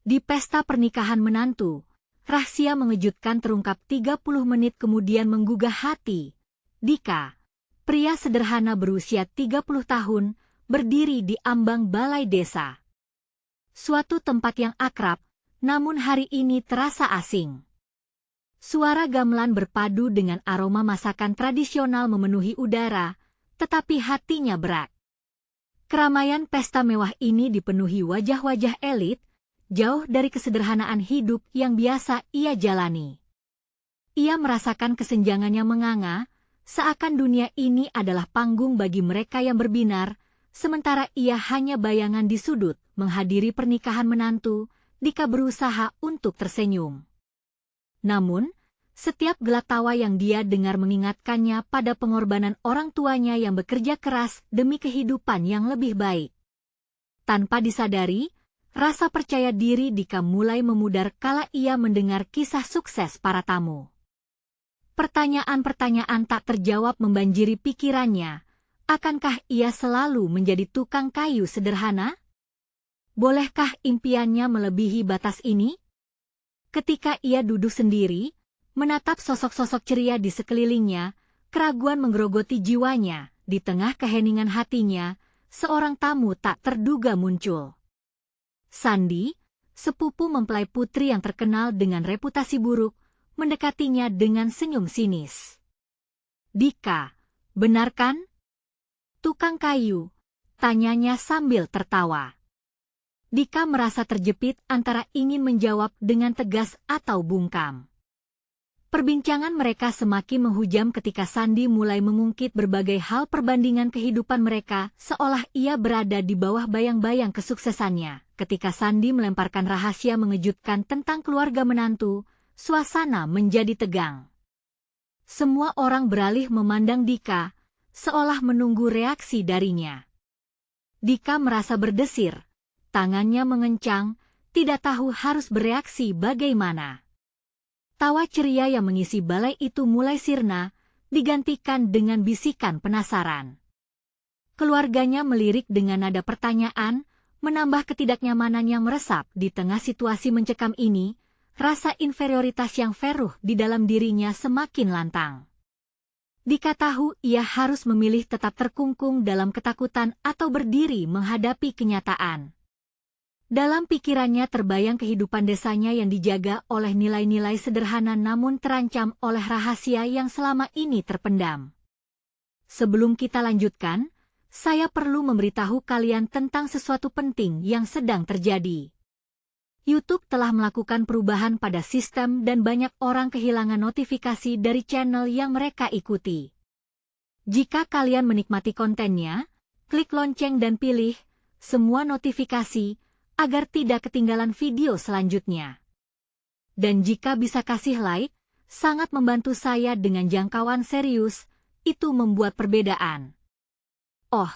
Di pesta pernikahan menantu, rahasia mengejutkan terungkap 30 menit kemudian menggugah hati. Dika, pria sederhana berusia 30 tahun, berdiri di ambang balai desa. Suatu tempat yang akrab, namun hari ini terasa asing. Suara gamelan berpadu dengan aroma masakan tradisional memenuhi udara, tetapi hatinya berat. Keramaian pesta mewah ini dipenuhi wajah-wajah elit, jauh dari kesederhanaan hidup yang biasa ia jalani. Ia merasakan kesenjangannya menganga, seakan dunia ini adalah panggung bagi mereka yang berbinar, sementara ia hanya bayangan di sudut menghadiri pernikahan menantu. Dika berusaha untuk tersenyum. Namun, setiap gelak tawa yang dia dengar mengingatkannya pada pengorbanan orang tuanya yang bekerja keras demi kehidupan yang lebih baik. Tanpa disadari, rasa percaya diri Dika mulai memudar kala ia mendengar kisah sukses para tamu. Pertanyaan-pertanyaan tak terjawab membanjiri pikirannya. Akankah ia selalu menjadi tukang kayu sederhana? Bolehkah impiannya melebihi batas ini? Ketika ia duduk sendiri, menatap sosok-sosok ceria di sekelilingnya, keraguan menggerogoti jiwanya. Di tengah keheningan hatinya, seorang tamu tak terduga muncul. Sandi, sepupu mempelai putri yang terkenal dengan reputasi buruk, mendekatinya dengan senyum sinis. "Dika, benar kan? Tukang kayu?" tanyanya sambil tertawa. Dika merasa terjepit antara ingin menjawab dengan tegas atau bungkam. Perbincangan mereka semakin menghujam ketika Sandi mulai mengungkit berbagai hal perbandingan kehidupan mereka seolah ia berada di bawah bayang-bayang kesuksesannya. Ketika Sandi melemparkan rahasia mengejutkan tentang keluarga menantu, suasana menjadi tegang. Semua orang beralih memandang Dika, seolah menunggu reaksi darinya. Dika merasa berdesir. Tangannya mengencang, tidak tahu harus bereaksi bagaimana. Tawa ceria yang mengisi balai itu mulai sirna, digantikan dengan bisikan penasaran. Keluarganya melirik dengan nada pertanyaan, menambah ketidaknyamanan yang meresap di tengah situasi mencekam ini. Rasa inferioritas yang feruh di dalam dirinya semakin lantang. Dika tahu ia harus memilih tetap terkungkung dalam ketakutan atau berdiri menghadapi kenyataan. Dalam pikirannya terbayang kehidupan desanya yang dijaga oleh nilai-nilai sederhana namun terancam oleh rahasia yang selama ini terpendam. Sebelum kita lanjutkan, saya perlu memberitahu kalian tentang sesuatu penting yang sedang terjadi. YouTube telah melakukan perubahan pada sistem dan banyak orang kehilangan notifikasi dari channel yang mereka ikuti. Jika kalian menikmati kontennya, klik lonceng dan pilih semua notifikasi, agar tidak ketinggalan video selanjutnya. Dan jika bisa kasih like, sangat membantu saya dengan jangkauan serius, itu membuat perbedaan. Oh,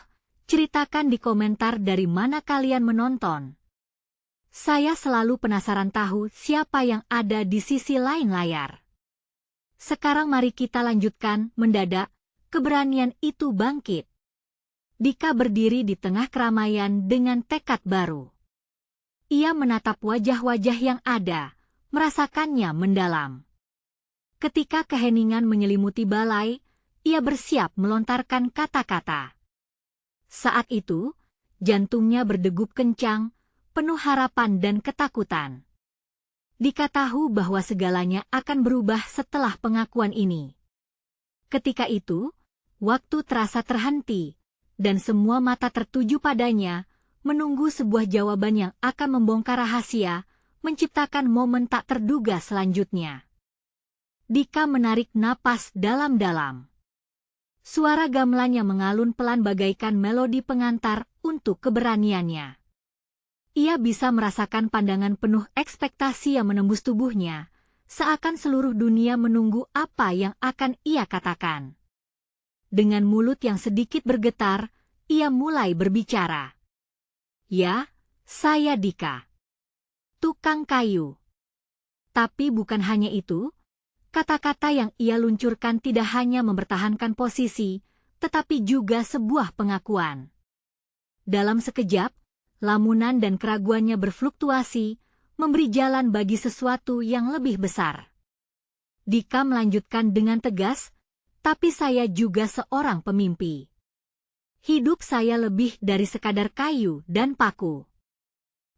ceritakan di komentar dari mana kalian menonton. Saya selalu penasaran tahu siapa yang ada di sisi lain layar. Sekarang mari kita lanjutkan. Mendadak, keberanian itu bangkit. Dika berdiri di tengah keramaian dengan tekad baru. Ia menatap wajah-wajah yang ada, merasakannya mendalam. Ketika keheningan menyelimuti balai, ia bersiap melontarkan kata-kata. Saat itu, jantungnya berdegup kencang, penuh harapan dan ketakutan. Dika tahu bahwa segalanya akan berubah setelah pengakuan ini. Ketika itu, waktu terasa terhenti, dan semua mata tertuju padanya, menunggu sebuah jawaban yang akan membongkar rahasia, menciptakan momen tak terduga selanjutnya. Dika menarik napas dalam-dalam. Suara gamelan yang mengalun pelan bagaikan melodi pengantar untuk keberaniannya. Ia bisa merasakan pandangan penuh ekspektasi yang menembus tubuhnya, seakan seluruh dunia menunggu apa yang akan ia katakan. Dengan mulut yang sedikit bergetar, ia mulai berbicara. "Ya, saya Dika. Tukang kayu." Tapi bukan hanya itu, kata-kata yang ia luncurkan tidak hanya mempertahankan posisi, tetapi juga sebuah pengakuan. Dalam sekejap, lamunan dan keraguannya berfluktuasi, memberi jalan bagi sesuatu yang lebih besar. Dika melanjutkan dengan tegas, tapi saya juga seorang pemimpi. Hidup saya lebih dari sekadar kayu dan paku.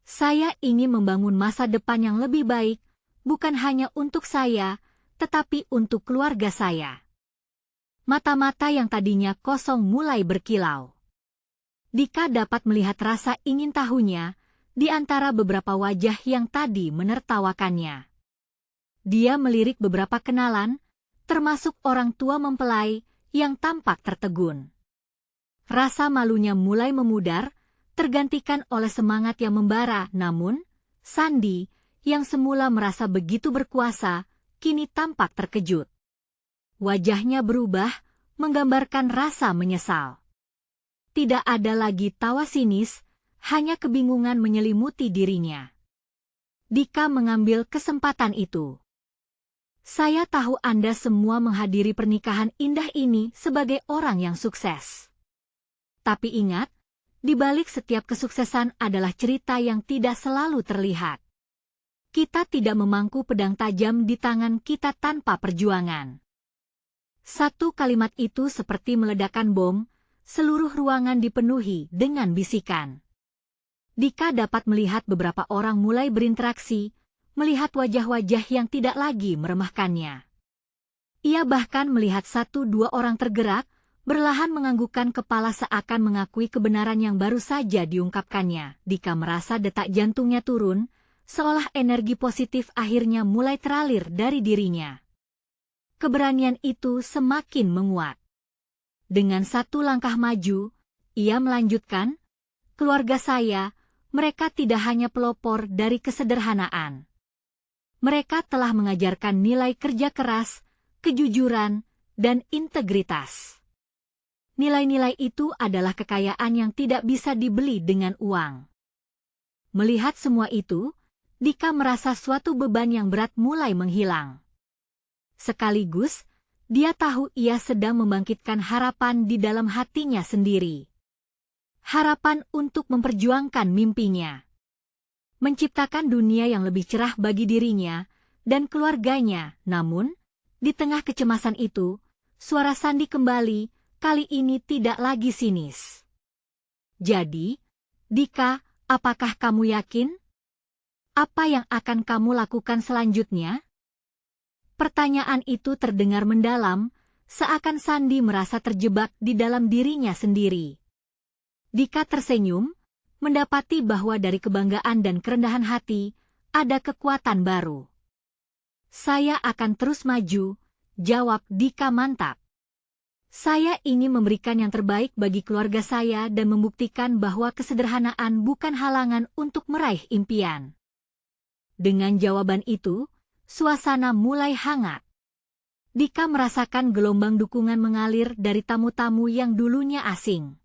Saya ingin membangun masa depan yang lebih baik, bukan hanya untuk saya, tetapi untuk keluarga saya. Mata-mata yang tadinya kosong mulai berkilau. Dika dapat melihat rasa ingin tahunya di antara beberapa wajah yang tadi menertawakannya. Dia melirik beberapa kenalan, termasuk orang tua mempelai yang tampak tertegun. Rasa malunya mulai memudar, tergantikan oleh semangat yang membara. Namun, Sandi, yang semula merasa begitu berkuasa, kini tampak terkejut. Wajahnya berubah, menggambarkan rasa menyesal. Tidak ada lagi tawa sinis, hanya kebingungan menyelimuti dirinya. Dika mengambil kesempatan itu. Saya tahu Anda semua menghadiri pernikahan indah ini sebagai orang yang sukses. Tapi ingat, di balik setiap kesuksesan adalah cerita yang tidak selalu terlihat. Kita tidak memangku pedang tajam di tangan kita tanpa perjuangan. Satu kalimat itu seperti meledakkan bom, seluruh ruangan dipenuhi dengan bisikan. Dika dapat melihat beberapa orang mulai berinteraksi, melihat wajah-wajah yang tidak lagi meremehkannya. Ia bahkan melihat 1-2 orang tergerak, berlahan menganggukkan kepala seakan mengakui kebenaran yang baru saja diungkapkannya. Dika merasa detak jantungnya turun, seolah energi positif akhirnya mulai teralir dari dirinya. Keberanian itu semakin menguat. Dengan satu langkah maju, ia melanjutkan, keluarga saya, mereka tidak hanya pelopor dari kesederhanaan. Mereka telah mengajarkan nilai kerja keras, kejujuran, dan integritas. Nilai-nilai itu adalah kekayaan yang tidak bisa dibeli dengan uang. Melihat semua itu, Dika merasa suatu beban yang berat mulai menghilang. Sekaligus, dia tahu ia sedang membangkitkan harapan di dalam hatinya sendiri. Harapan untuk memperjuangkan mimpinya. Menciptakan dunia yang lebih cerah bagi dirinya dan keluarganya. Namun, di tengah kecemasan itu, suara Sandi kembali, kali ini tidak lagi sinis. Jadi, Dika, apakah kamu yakin? Apa yang akan kamu lakukan selanjutnya? Pertanyaan itu terdengar mendalam, seakan Sandi merasa terjebak di dalam dirinya sendiri. Dika tersenyum, mendapati bahwa dari kebanggaan dan kerendahan hati, ada kekuatan baru. Saya akan terus maju, jawab Dika mantap. Saya ingin memberikan yang terbaik bagi keluarga saya dan membuktikan bahwa kesederhanaan bukan halangan untuk meraih impian. Dengan jawaban itu, suasana mulai hangat. Dika merasakan gelombang dukungan mengalir dari tamu-tamu yang dulunya asing.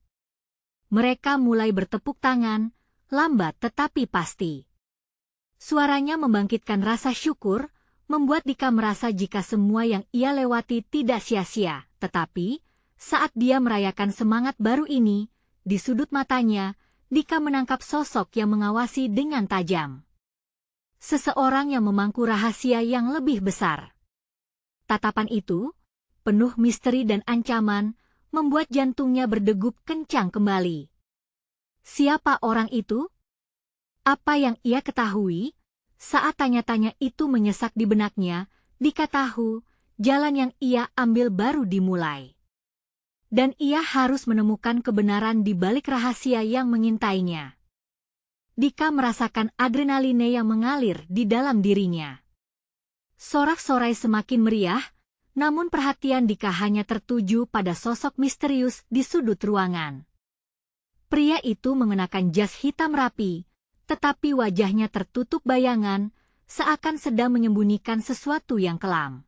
Mereka mulai bertepuk tangan, lambat tetapi pasti. Suaranya membangkitkan rasa syukur, membuat Dika merasa jika semua yang ia lewati tidak sia-sia. Tetapi, saat dia merayakan semangat baru ini, di sudut matanya, Dika menangkap sosok yang mengawasi dengan tajam. Seseorang yang memangku rahasia yang lebih besar. Tatapan itu, penuh misteri dan ancaman, membuat jantungnya berdegup kencang kembali. Siapa orang itu? Apa yang ia ketahui? Saat tanya-tanya itu menyesak di benaknya, Dika tahu, jalan yang ia ambil baru dimulai. Dan ia harus menemukan kebenaran di balik rahasia yang mengintainya. Dika merasakan adrenaline yang mengalir di dalam dirinya. Sorak-sorai semakin meriah, namun perhatian Dika hanya tertuju pada sosok misterius di sudut ruangan. Pria itu mengenakan jas hitam rapi, tetapi wajahnya tertutup bayangan, seakan sedang menyembunyikan sesuatu yang kelam.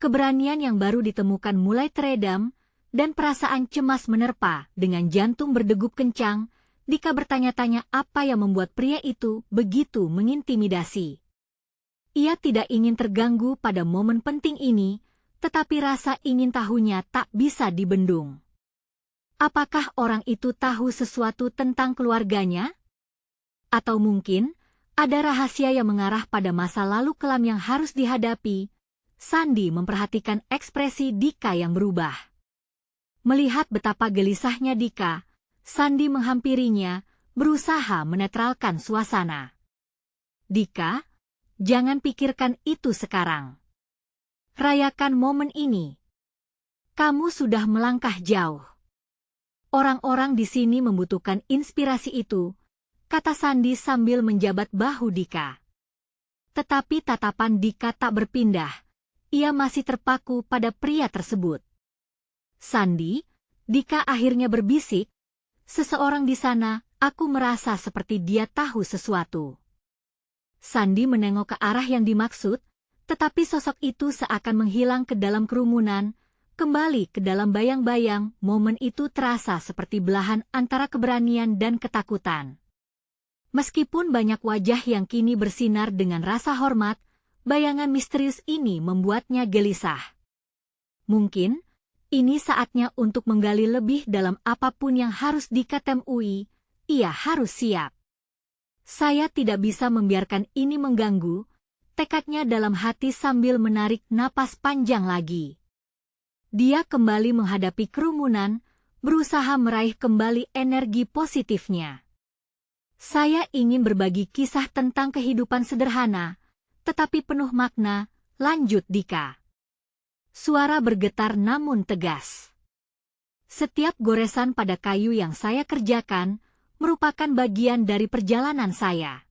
Keberanian yang baru ditemukan mulai teredam, dan perasaan cemas menerpa. Dengan jantung berdegup kencang, Dika bertanya-tanya apa yang membuat pria itu begitu mengintimidasi. Ia tidak ingin terganggu pada momen penting ini, tetapi rasa ingin tahunya tak bisa dibendung. Apakah orang itu tahu sesuatu tentang keluarganya? Atau mungkin, Ada rahasia yang mengarah pada masa lalu kelam yang harus dihadapi. Sandi memperhatikan ekspresi Dika yang berubah. Melihat betapa gelisahnya Dika, Sandi menghampirinya, berusaha menetralkan suasana. Dika, jangan pikirkan itu sekarang. Rayakan momen ini. Kamu sudah melangkah jauh. Orang-orang di sini membutuhkan inspirasi itu, kata Sandi sambil menjabat bahu Dika. Tetapi tatapan Dika tak berpindah. Ia masih terpaku pada pria tersebut. Sandi, Dika akhirnya berbisik, seseorang di sana, aku merasa seperti dia tahu sesuatu. Sandi menengok ke arah yang dimaksud, tetapi sosok itu seakan menghilang ke dalam kerumunan, kembali ke dalam bayang-bayang. Momen itu terasa seperti belahan antara keberanian dan ketakutan. Meskipun banyak wajah yang kini bersinar dengan rasa hormat, bayangan misterius ini membuatnya gelisah. Mungkin, ini saatnya untuk menggali lebih dalam apapun yang harus diketemui. Ia harus siap. Saya tidak bisa membiarkan ini mengganggu, tekadnya dalam hati sambil menarik napas panjang lagi. Dia kembali menghadapi kerumunan, berusaha meraih kembali energi positifnya. Saya ingin berbagi kisah tentang kehidupan sederhana, tetapi penuh makna, lanjut Dika. Suara bergetar namun tegas. Setiap goresan pada kayu yang saya kerjakan, merupakan bagian dari perjalanan saya.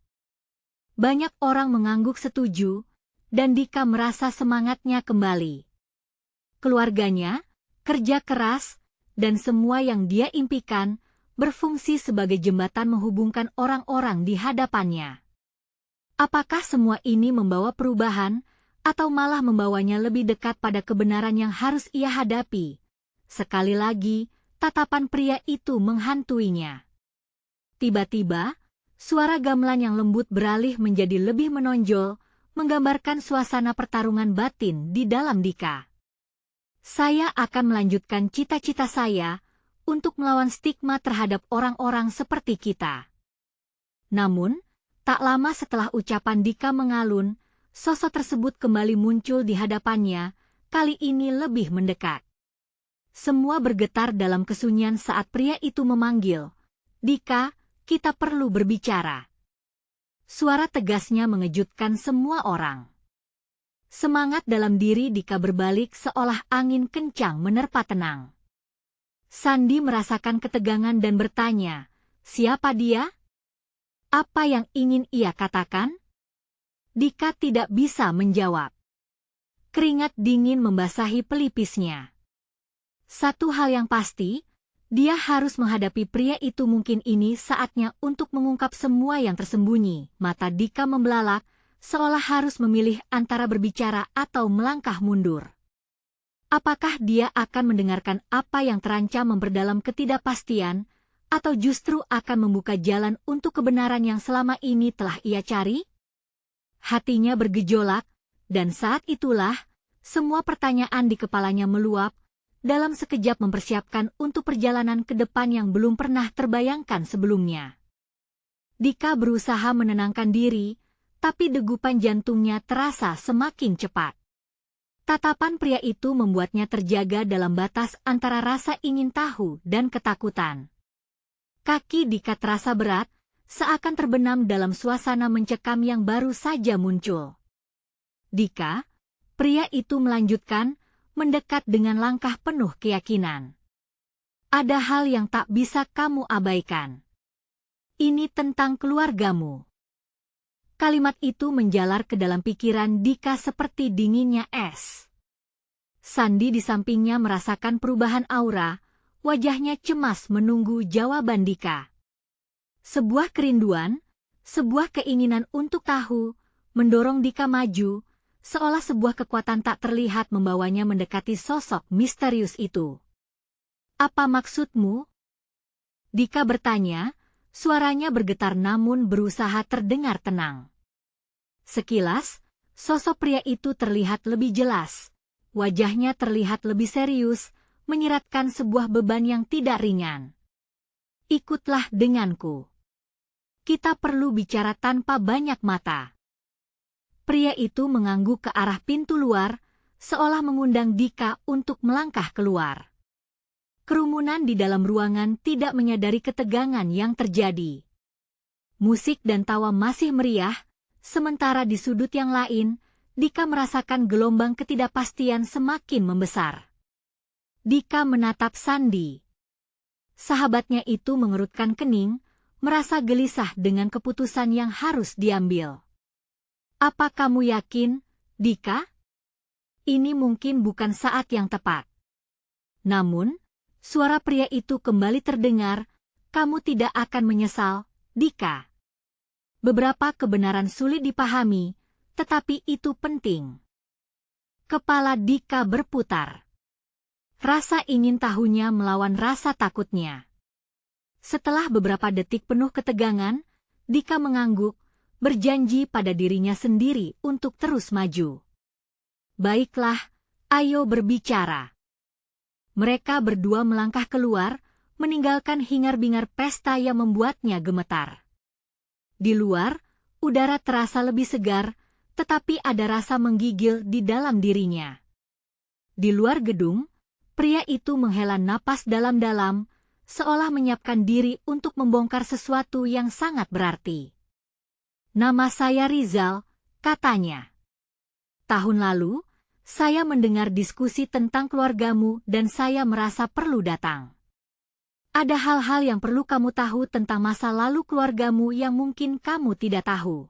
Banyak orang mengangguk setuju, dan Dika merasa semangatnya kembali. Keluarganya, kerja keras, dan semua yang dia impikan, berfungsi sebagai jembatan menghubungkan orang-orang di hadapannya. Apakah semua ini membawa perubahan, atau malah membawanya lebih dekat pada kebenaran yang harus ia hadapi? Sekali lagi, tatapan pria itu menghantuinya. Tiba-tiba, suara gamelan yang lembut beralih menjadi lebih menonjol, menggambarkan suasana pertarungan batin di dalam Dika. Saya akan melanjutkan cita-cita saya untuk melawan stigma terhadap orang-orang seperti kita. Namun, tak lama setelah ucapan Dika mengalun, sosok tersebut kembali muncul di hadapannya, kali ini lebih mendekat. Semua bergetar dalam kesunyian saat pria itu memanggil, "Dika, kita perlu berbicara." Suara tegasnya mengejutkan semua orang. Semangat dalam diri Dika berbalik seolah angin kencang menerpa tenang. Sandi merasakan ketegangan dan bertanya, siapa dia? Apa yang ingin ia katakan? Dika tidak bisa menjawab. Keringat dingin membasahi pelipisnya. Satu hal yang pasti, dia harus menghadapi pria itu. Mungkin ini saatnya untuk mengungkap semua yang tersembunyi. Mata Dika membelalak, seolah harus memilih antara berbicara atau melangkah mundur. Apakah dia akan mendengarkan apa yang terancam memperdalam ketidakpastian, atau justru akan membuka jalan untuk kebenaran yang selama ini telah ia cari? Hatinya bergejolak, dan saat itulah, semua pertanyaan di kepalanya meluap, dalam sekejap mempersiapkan untuk perjalanan ke depan yang belum pernah terbayangkan sebelumnya. Dika berusaha menenangkan diri, tapi degupan jantungnya terasa semakin cepat. Tatapan pria itu membuatnya terjaga dalam batas antara rasa ingin tahu dan ketakutan. Kaki Dika terasa berat, seakan terbenam dalam suasana mencekam yang baru saja muncul. Dika, pria itu melanjutkan, mendekat dengan langkah penuh keyakinan. Ada hal yang tak bisa kamu abaikan. Ini tentang keluargamu. Kalimat itu menjalar ke dalam pikiran Dika seperti dinginnya es. Sandi di sampingnya merasakan perubahan aura, wajahnya cemas menunggu jawaban Dika. Sebuah kerinduan, sebuah keinginan untuk tahu, mendorong Dika maju, seolah sebuah kekuatan tak terlihat membawanya mendekati sosok misterius itu. Apa maksudmu? Dika bertanya, suaranya bergetar namun berusaha terdengar tenang. Sekilas, sosok pria itu terlihat lebih jelas. Wajahnya terlihat lebih serius, menyiratkan sebuah beban yang tidak ringan. Ikutlah denganku. Kita perlu bicara tanpa banyak mata. Pria itu mengangguk ke arah pintu luar, seolah mengundang Dika untuk melangkah keluar. Kerumunan di dalam ruangan tidak menyadari ketegangan yang terjadi. Musik dan tawa masih meriah, sementara di sudut yang lain, Dika merasakan gelombang ketidakpastian semakin membesar. Dika menatap Sandi. Sahabatnya itu mengerutkan kening, merasa gelisah dengan keputusan yang harus diambil. Apa kamu yakin, Dika? Ini mungkin bukan saat yang tepat. Namun, suara pria itu kembali terdengar, kamu tidak akan menyesal, Dika. Beberapa kebenaran sulit dipahami, tetapi itu penting. Kepala Dika berputar. Rasa ingin tahunya melawan rasa takutnya. Setelah beberapa detik penuh ketegangan, Dika mengangguk, berjanji pada dirinya sendiri untuk terus maju. Baiklah, ayo berbicara. Mereka berdua melangkah keluar, meninggalkan hingar-bingar pesta yang membuatnya gemetar. Di luar, udara terasa lebih segar, tetapi ada rasa menggigil di dalam dirinya. Di luar gedung, pria itu menghela napas dalam-dalam, seolah menyiapkan diri untuk membongkar sesuatu yang sangat berarti. Nama saya Rizal, katanya. Tahun lalu, saya mendengar diskusi tentang keluargamu dan saya merasa perlu datang. Ada hal-hal yang perlu kamu tahu tentang masa lalu keluargamu yang mungkin kamu tidak tahu.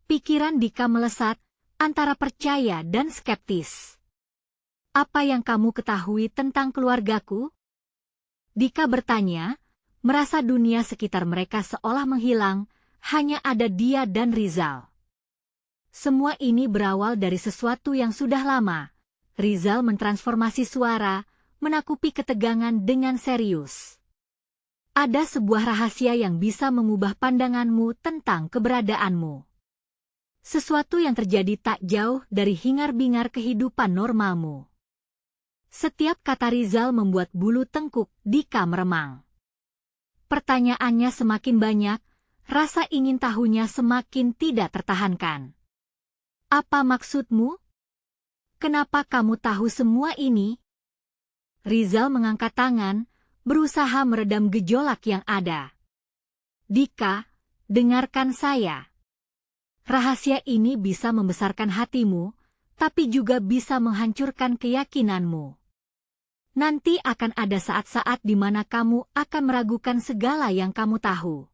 Pikiran Dika melesat, antara percaya dan skeptis. Apa yang kamu ketahui tentang keluargaku? Dika bertanya, merasa dunia sekitar mereka seolah menghilang, hanya ada dia dan Rizal. Semua ini berawal dari sesuatu yang sudah lama. Rizal mentransformasi suara, menakupi ketegangan dengan serius. Ada sebuah rahasia yang bisa mengubah pandanganmu tentang keberadaanmu. Sesuatu yang terjadi tak jauh dari hingar-bingar kehidupan normalmu. Setiap kata Rizal membuat bulu tengkuk Dika meremang. Pertanyaannya semakin banyak, rasa ingin tahunya semakin tidak tertahankan. Apa maksudmu? Kenapa kamu tahu semua ini? Rizal mengangkat tangan, berusaha meredam gejolak yang ada. Dika, dengarkan saya. Rahasia ini bisa membesarkan hatimu, tapi juga bisa menghancurkan keyakinanmu. Nanti akan ada saat-saat di mana kamu akan meragukan segala yang kamu tahu.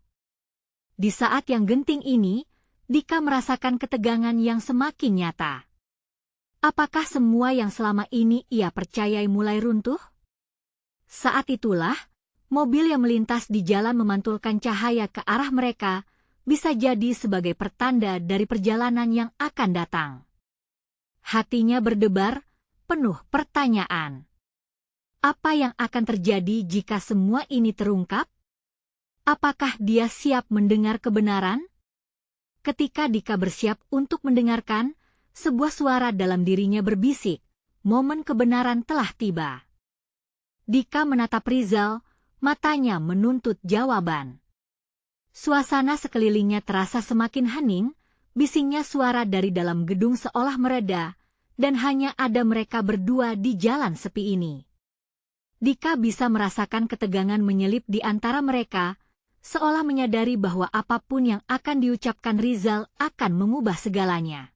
Di saat yang genting ini, Dika merasakan ketegangan yang semakin nyata. Apakah semua yang selama ini ia percayai mulai runtuh? Saat itulah, mobil yang melintas di jalan memantulkan cahaya ke arah mereka, bisa jadi sebagai pertanda dari perjalanan yang akan datang. Hatinya berdebar, penuh pertanyaan. Apa yang akan terjadi jika semua ini terungkap? Apakah dia siap mendengar kebenaran? Ketika Dika bersiap untuk mendengarkan, sebuah suara dalam dirinya berbisik, momen kebenaran telah tiba. Dika menatap Rizal, matanya menuntut jawaban. Suasana sekelilingnya terasa semakin hening, bisingnya suara dari dalam gedung seolah mereda, dan hanya ada mereka berdua di jalan sepi ini. Dika bisa merasakan ketegangan menyelip di antara mereka, seolah menyadari bahwa apapun yang akan diucapkan Rizal akan mengubah segalanya.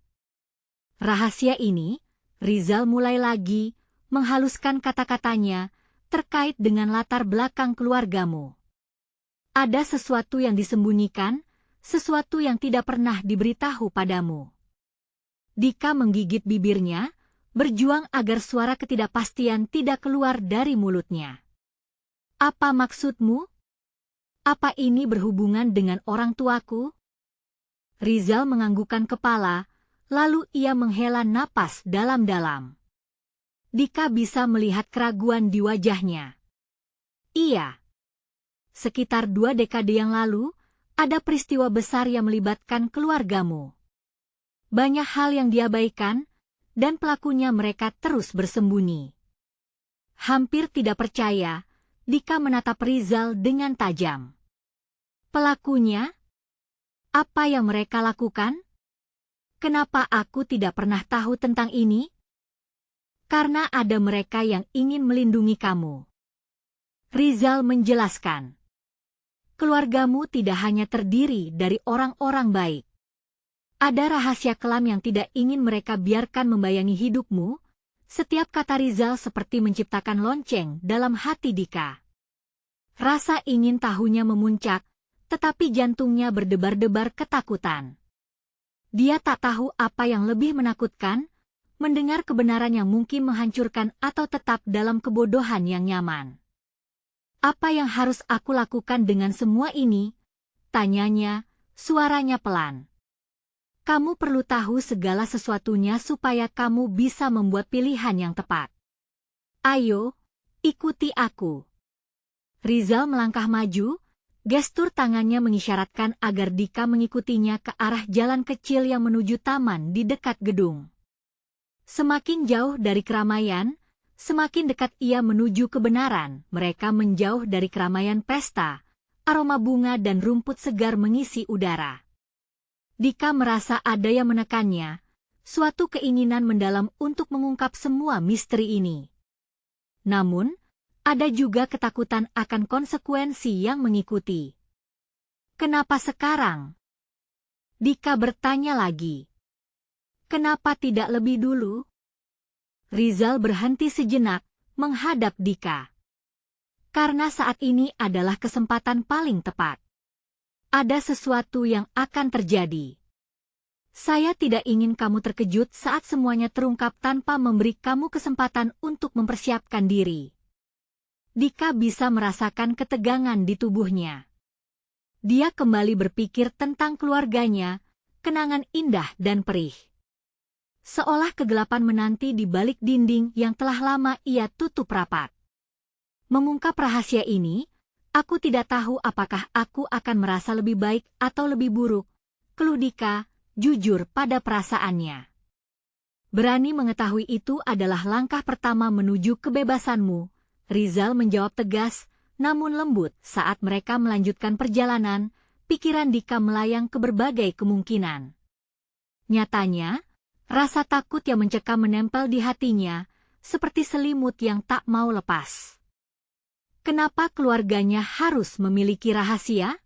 Rahasia ini, Rizal mulai lagi, menghaluskan kata-katanya, terkait dengan latar belakang keluargamu. Ada sesuatu yang disembunyikan, sesuatu yang tidak pernah diberitahu padamu. Dika menggigit bibirnya, berjuang agar suara ketidakpastian tidak keluar dari mulutnya. Apa maksudmu? Apa ini berhubungan dengan orang tuaku? Rizal menganggukkan kepala, lalu ia menghela napas dalam-dalam. Dika bisa melihat keraguan di wajahnya. Iya. Sekitar 2 dekade yang lalu, ada peristiwa besar yang melibatkan keluargamu. Banyak hal yang diabaikan, dan pelakunya mereka terus bersembunyi. Hampir tidak percaya, Dika menatap Rizal dengan tajam. Pelakunya? Apa yang mereka lakukan? Kenapa aku tidak pernah tahu tentang ini? Karena ada mereka yang ingin melindungi kamu. Rizal menjelaskan. Keluargamu tidak hanya terdiri dari orang-orang baik. Ada rahasia kelam yang tidak ingin mereka biarkan membayangi hidupmu. Setiap kata Rizal seperti menciptakan lonceng dalam hati Dika. Rasa ingin tahunya memuncak, tetapi jantungnya berdebar-debar ketakutan. Dia tak tahu apa yang lebih menakutkan, mendengar kebenaran yang mungkin menghancurkan atau tetap dalam kebodohan yang nyaman. Apa yang harus aku lakukan dengan semua ini? Tanyanya, suaranya pelan. Kamu perlu tahu segala sesuatunya supaya kamu bisa membuat pilihan yang tepat. Ayo, ikuti aku. Rizal melangkah maju, gestur tangannya mengisyaratkan agar Dika mengikutinya ke arah jalan kecil yang menuju taman di dekat gedung. Semakin jauh dari keramaian, semakin dekat ia menuju kebenaran. Mereka menjauh dari keramaian pesta, aroma bunga dan rumput segar mengisi udara. Dika merasa ada yang menekannya, suatu keinginan mendalam untuk mengungkap semua misteri ini. Namun, ada juga ketakutan akan konsekuensi yang mengikuti. Kenapa sekarang? Dika bertanya lagi. Kenapa tidak lebih dulu? Rizal berhenti sejenak, menghadap Dika. Karena saat ini adalah kesempatan paling tepat. Ada sesuatu yang akan terjadi. Saya tidak ingin kamu terkejut saat semuanya terungkap tanpa memberi kamu kesempatan untuk mempersiapkan diri. Dika bisa merasakan ketegangan di tubuhnya. Dia kembali berpikir tentang keluarganya, kenangan indah dan perih. Seolah kegelapan menanti di balik dinding yang telah lama ia tutup rapat. Mengungkap rahasia ini, aku tidak tahu apakah aku akan merasa lebih baik atau lebih buruk, keluh Dika, jujur pada perasaannya. Berani mengetahui itu adalah langkah pertama menuju kebebasanmu, Rizal menjawab tegas, namun lembut. Saat mereka melanjutkan perjalanan, pikiran Dika melayang ke berbagai kemungkinan. Nyatanya, rasa takut yang mencekam menempel di hatinya, seperti selimut yang tak mau lepas. Kenapa keluarganya harus memiliki rahasia?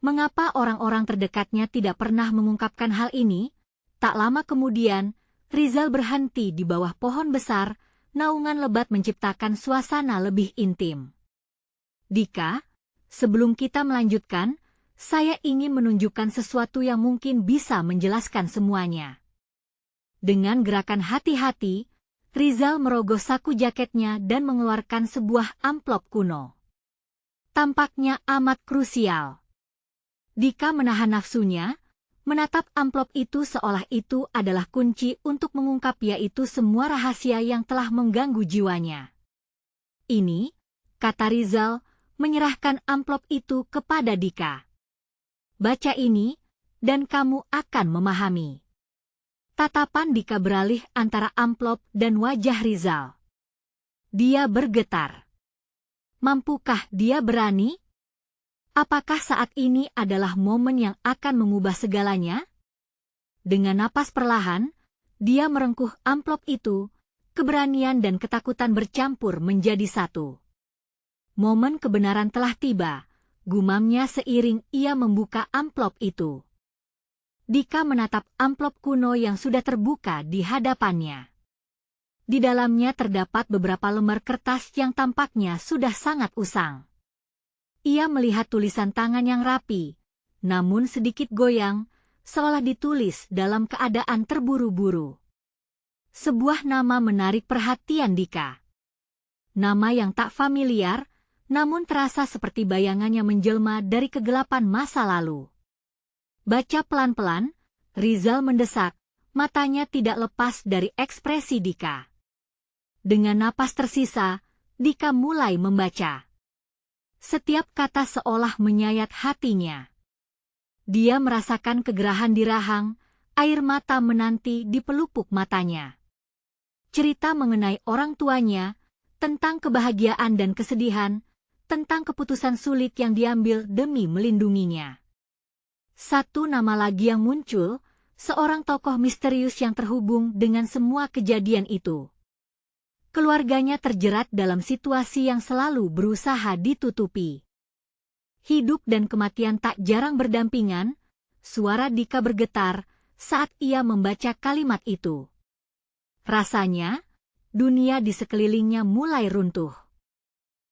Mengapa orang-orang terdekatnya tidak pernah mengungkapkan hal ini? Tak lama kemudian, Rizal berhenti di bawah pohon besar, naungan lebat menciptakan suasana lebih intim. Dika, sebelum kita melanjutkan, saya ingin menunjukkan sesuatu yang mungkin bisa menjelaskan semuanya. Dengan gerakan hati-hati, Rizal merogoh saku jaketnya dan mengeluarkan sebuah amplop kuno. Tampaknya amat krusial. Dika menahan nafsunya, menatap amplop itu seolah itu adalah kunci untuk mengungkap yaitu semua rahasia yang telah mengganggu jiwanya. Ini, kata Rizal, menyerahkan amplop itu kepada Dika. Baca ini, dan kamu akan memahami. Tatapan Dika beralih antara amplop dan wajah Rizal. Dia bergetar. Mampukah dia berani? Apakah saat ini adalah momen yang akan mengubah segalanya? Dengan napas perlahan, dia merengkuh amplop itu, keberanian dan ketakutan bercampur menjadi satu. Momen kebenaran telah tiba, gumamnya seiring ia membuka amplop itu. Dika menatap amplop kuno yang sudah terbuka di hadapannya. Di dalamnya terdapat beberapa lembar kertas yang tampaknya sudah sangat usang. Ia melihat tulisan tangan yang rapi, namun sedikit goyang, seolah ditulis dalam keadaan terburu-buru. Sebuah nama menarik perhatian Dika. Nama yang tak familiar, namun terasa seperti bayangan yang menjelma dari kegelapan masa lalu. Baca pelan-pelan, Rizal mendesak, matanya tidak lepas dari ekspresi Dika. Dengan napas tersisa, Dika mulai membaca. Setiap kata seolah menyayat hatinya. Dia merasakan kegerahan di rahang, air mata menanti di pelupuk matanya. Cerita mengenai orang tuanya, tentang kebahagiaan dan kesedihan, tentang keputusan sulit yang diambil demi melindunginya. Satu nama lagi yang muncul, seorang tokoh misterius yang terhubung dengan semua kejadian itu. Keluarganya terjerat dalam situasi yang selalu berusaha ditutupi. Hidup dan kematian tak jarang berdampingan, suara Dika bergetar saat ia membaca kalimat itu. Rasanya, dunia di sekelilingnya mulai runtuh.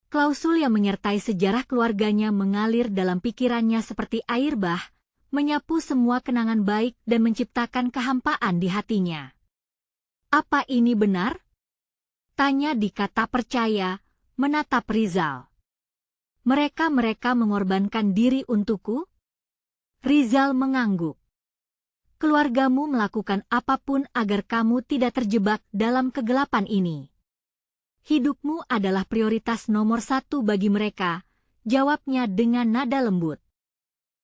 Klausul yang menyertai sejarah keluarganya mengalir dalam pikirannya seperti air bah, menyapu semua kenangan baik dan menciptakan kehampaan di hatinya. Apa ini benar? Tanya Dika tak percaya, menatap Rizal. Mereka mengorbankan diri untukku? Rizal mengangguk. Keluargamu melakukan apapun agar kamu tidak terjebak dalam kegelapan ini. Hidupmu adalah prioritas nomor satu bagi mereka, jawabnya dengan nada lembut.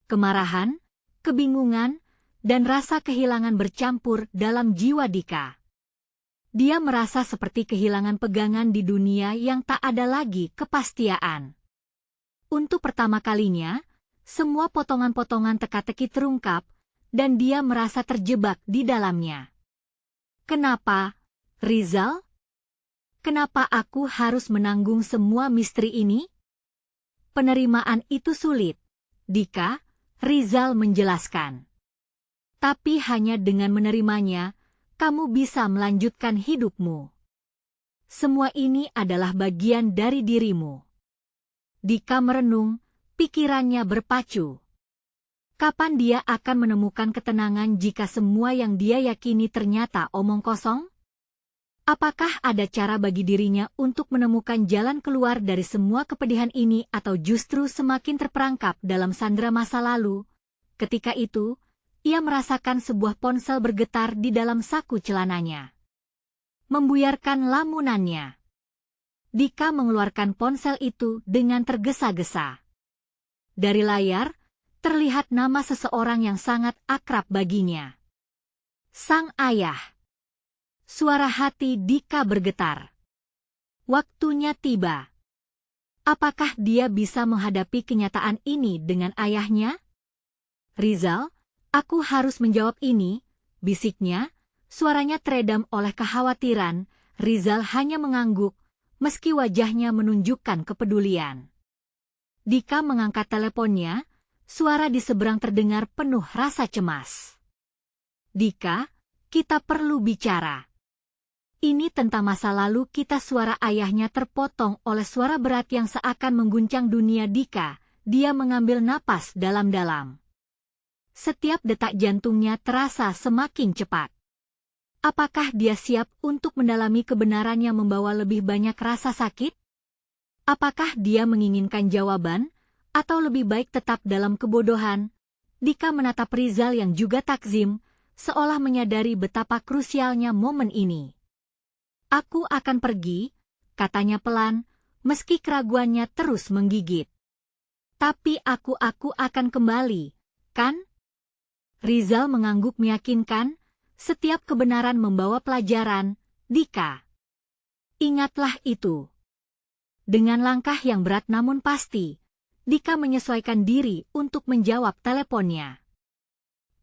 Kemarahan, kebingungan, dan rasa kehilangan bercampur dalam jiwa Dika. Dia merasa seperti kehilangan pegangan di dunia yang tak ada lagi kepastian. Untuk pertama kalinya, semua potongan-potongan teka-teki terungkap, dan dia merasa terjebak di dalamnya. Kenapa, Rizal? Kenapa aku harus menanggung semua misteri ini? Penerimaan itu sulit, Dika, Rizal menjelaskan. Tapi hanya dengan menerimanya, kamu bisa melanjutkan hidupmu. Semua ini adalah bagian dari dirimu. Dika merenung, pikirannya berpacu. Kapan dia akan menemukan ketenangan jika semua yang dia yakini ternyata omong kosong? Apakah ada cara bagi dirinya untuk menemukan jalan keluar dari semua kepedihan ini atau justru semakin terperangkap dalam sandera masa lalu? Ketika itu, ia merasakan sebuah ponsel bergetar di dalam saku celananya. Membuyarkan lamunannya. Dika mengeluarkan ponsel itu dengan tergesa-gesa. Dari layar, terlihat nama seseorang yang sangat akrab baginya. Sang ayah. Suara hati Dika bergetar. Waktunya tiba. Apakah dia bisa menghadapi kenyataan ini dengan ayahnya? Rizal, aku harus menjawab ini, bisiknya, suaranya teredam oleh kekhawatiran. Rizal hanya mengangguk, meski wajahnya menunjukkan kepedulian. Dika mengangkat teleponnya, suara di seberang terdengar penuh rasa cemas. Dika, kita perlu bicara. Ini tentang masa lalu kita. Suara ayahnya terpotong oleh suara berat yang seakan mengguncang dunia Dika. Dia mengambil napas dalam-dalam. Setiap detak jantungnya terasa semakin cepat. Apakah dia siap untuk mendalami kebenaran yang membawa lebih banyak rasa sakit? Apakah dia menginginkan jawaban, atau lebih baik tetap dalam kebodohan? Dika menatap Rizal yang juga takzim, seolah menyadari betapa krusialnya momen ini. Aku akan pergi, katanya pelan, meski keraguannya terus menggigit. Tapi aku akan kembali, kan? Rizal mengangguk meyakinkan, setiap kebenaran membawa pelajaran, Dika. Ingatlah itu. Dengan langkah yang berat namun pasti, Dika menyesuaikan diri untuk menjawab teleponnya.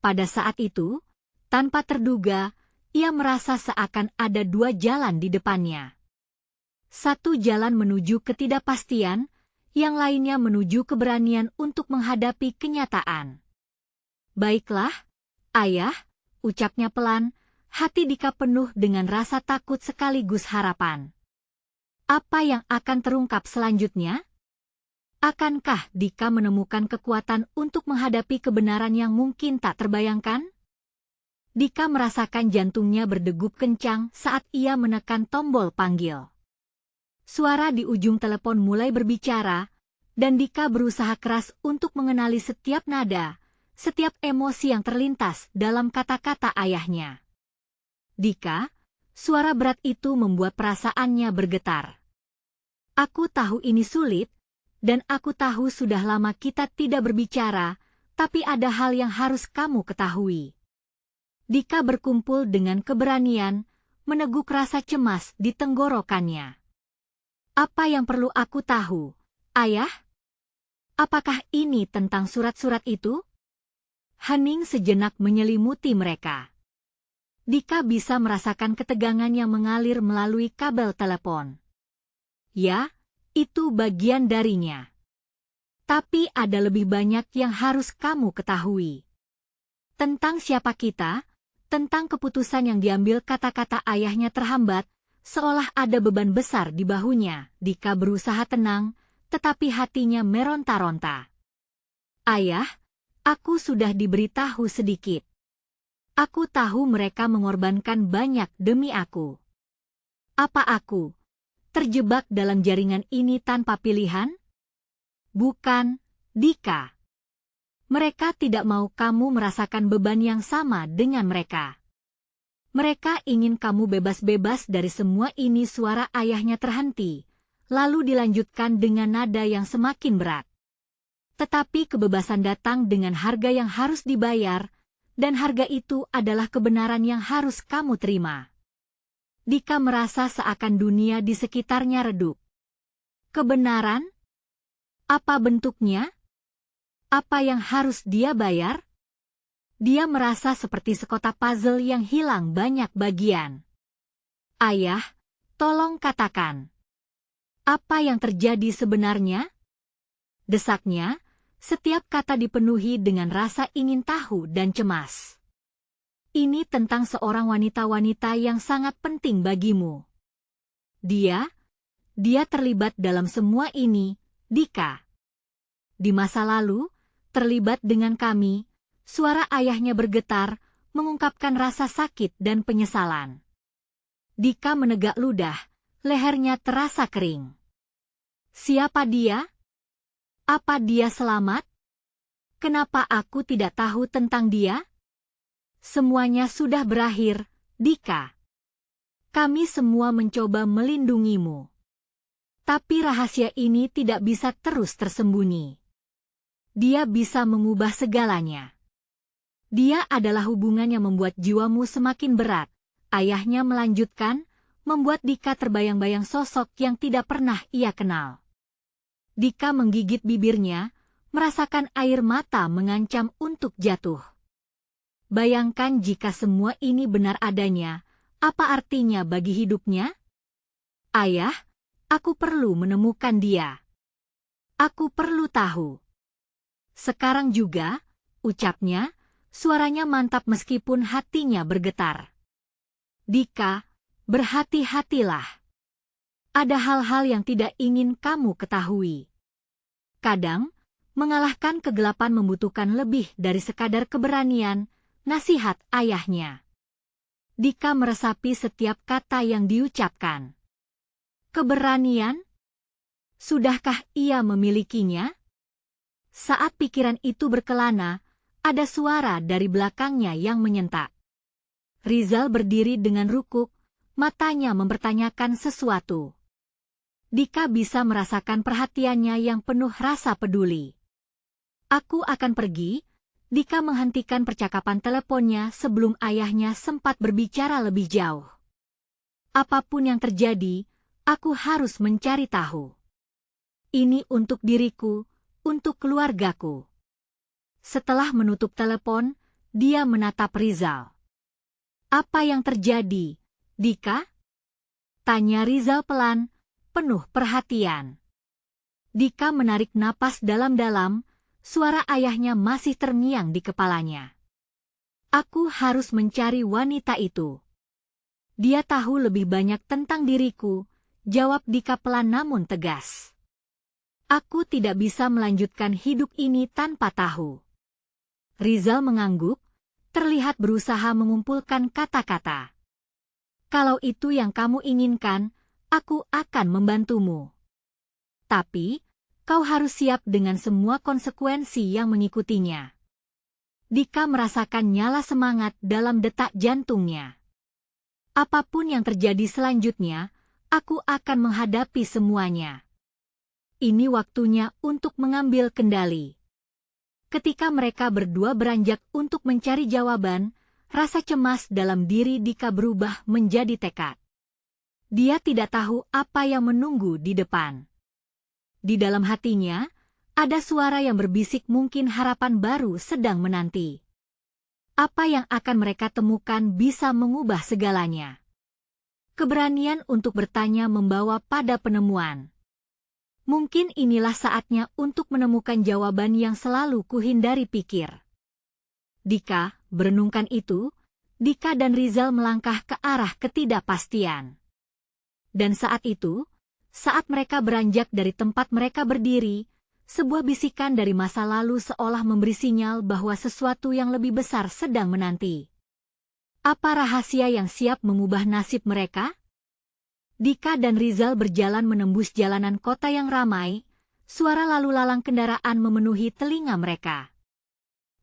Pada saat itu, tanpa terduga, ia merasa seakan ada dua jalan di depannya. Satu jalan menuju ketidakpastian, yang lainnya menuju keberanian untuk menghadapi kenyataan. Baiklah, ayah, ucapnya pelan, hati Dika penuh dengan rasa takut sekaligus harapan. Apa yang akan terungkap selanjutnya? Akankah Dika menemukan kekuatan untuk menghadapi kebenaran yang mungkin tak terbayangkan? Dika merasakan jantungnya berdegup kencang saat ia menekan tombol panggil. Suara di ujung telepon mulai berbicara, dan Dika berusaha keras untuk mengenali setiap nada, setiap emosi yang terlintas dalam kata-kata ayahnya. Dika, suara berat itu membuat perasaannya bergetar. Aku tahu ini sulit, dan aku tahu sudah lama kita tidak berbicara, tapi ada hal yang harus kamu ketahui. Dika berkumpul dengan keberanian, meneguk rasa cemas di tenggorokannya. Apa yang perlu aku tahu? Ayah? Apakah ini tentang surat-surat itu? Hening sejenak menyelimuti mereka. Dika bisa merasakan ketegangan yang mengalir melalui kabel telepon. Ya, itu bagian darinya. Tapi ada lebih banyak yang harus kamu ketahui. Tentang siapa kita, tentang keputusan yang diambil. Kata-kata ayahnya terhambat, seolah ada beban besar di bahunya. Dika berusaha tenang, tetapi hatinya meronta-ronta. Ayah, aku sudah diberitahu sedikit. Aku tahu mereka mengorbankan banyak demi aku. Apa aku terjebak dalam jaringan ini tanpa pilihan? Bukan, Dika. Mereka tidak mau kamu merasakan beban yang sama dengan mereka. Mereka ingin kamu bebas-bebas dari semua ini. Suara ayahnya terhenti, lalu dilanjutkan dengan nada yang semakin berat. Tetapi kebebasan datang dengan harga yang harus dibayar, dan harga itu adalah kebenaran yang harus kamu terima. Dika merasa seakan dunia di sekitarnya redup. Kebenaran? Apa bentuknya? Apa yang harus dia bayar? Dia merasa seperti sekotak puzzle yang hilang banyak bagian. Ayah, tolong katakan. Apa yang terjadi sebenarnya? Desaknya, setiap kata dipenuhi dengan rasa ingin tahu dan cemas. Ini tentang seorang wanita-wanita yang sangat penting bagimu. Dia terlibat dalam semua ini, Dika. Di masa lalu, terlibat dengan kami. Suara ayahnya bergetar, mengungkapkan rasa sakit dan penyesalan. Dika menegak ludah, lehernya terasa kering. Siapa dia? Apa dia selamat? Kenapa aku tidak tahu tentang dia? Semuanya sudah berakhir, Dika. Kami semua mencoba melindungimu. Tapi rahasia ini tidak bisa terus tersembunyi. Dia bisa mengubah segalanya. Dia adalah hubungan yang membuat jiwamu semakin berat. Ayahnya melanjutkan, membuat Dika terbayang-bayang sosok yang tidak pernah ia kenal. Dika menggigit bibirnya, merasakan air mata mengancam untuk jatuh. Bayangkan jika semua ini benar adanya, apa artinya bagi hidupnya? Ayah, aku perlu menemukan dia. Aku perlu tahu. Sekarang juga, ucapnya, suaranya mantap meskipun hatinya bergetar. Dika, berhati-hatilah. Ada hal-hal yang tidak ingin kamu ketahui. Kadang, mengalahkan kegelapan membutuhkan lebih dari sekadar keberanian, nasihat ayahnya. Dika meresapi setiap kata yang diucapkan. Keberanian? Sudahkah ia memilikinya? Saat pikiran itu berkelana, ada suara dari belakangnya yang menyentak. Rizal berdiri dengan rukuk, matanya mempertanyakan sesuatu. Dika bisa merasakan perhatiannya yang penuh rasa peduli. Aku akan pergi. Dika menghentikan percakapan teleponnya sebelum ayahnya sempat berbicara lebih jauh. Apapun yang terjadi, aku harus mencari tahu. Ini untuk diriku, untuk keluargaku. Setelah menutup telepon, dia menatap Rizal. Apa yang terjadi, Dika? Tanya Rizal pelan, penuh perhatian. Dika menarik napas dalam-dalam, suara ayahnya masih terngiang di kepalanya. Aku harus mencari wanita itu. Dia tahu lebih banyak tentang diriku, jawab Dika pelan namun tegas. Aku tidak bisa melanjutkan hidup ini tanpa tahu. Rizal mengangguk, terlihat berusaha mengumpulkan kata-kata. Kalau itu yang kamu inginkan, aku akan membantumu. Tapi, kau harus siap dengan semua konsekuensi yang mengikutinya. Dika merasakan nyala semangat dalam detak jantungnya. Apapun yang terjadi selanjutnya, aku akan menghadapi semuanya. Ini waktunya untuk mengambil kendali. Ketika mereka berdua beranjak untuk mencari jawaban, rasa cemas dalam diri Dika berubah menjadi tekad. Dia tidak tahu apa yang menunggu di depan. Di dalam hatinya, ada suara yang berbisik mungkin harapan baru sedang menanti. Apa yang akan mereka temukan bisa mengubah segalanya. Keberanian untuk bertanya membawa pada penemuan. Mungkin inilah saatnya untuk menemukan jawaban yang selalu kuhindari pikir. Dika, berenungkan itu, Dika dan Rizal melangkah ke arah ketidakpastian. Dan saat itu, saat mereka beranjak dari tempat mereka berdiri, sebuah bisikan dari masa lalu seolah memberi sinyal bahwa sesuatu yang lebih besar sedang menanti. Apa rahasia yang siap mengubah nasib mereka? Dika dan Rizal berjalan menembus jalanan kota yang ramai, suara lalu lalang kendaraan memenuhi telinga mereka.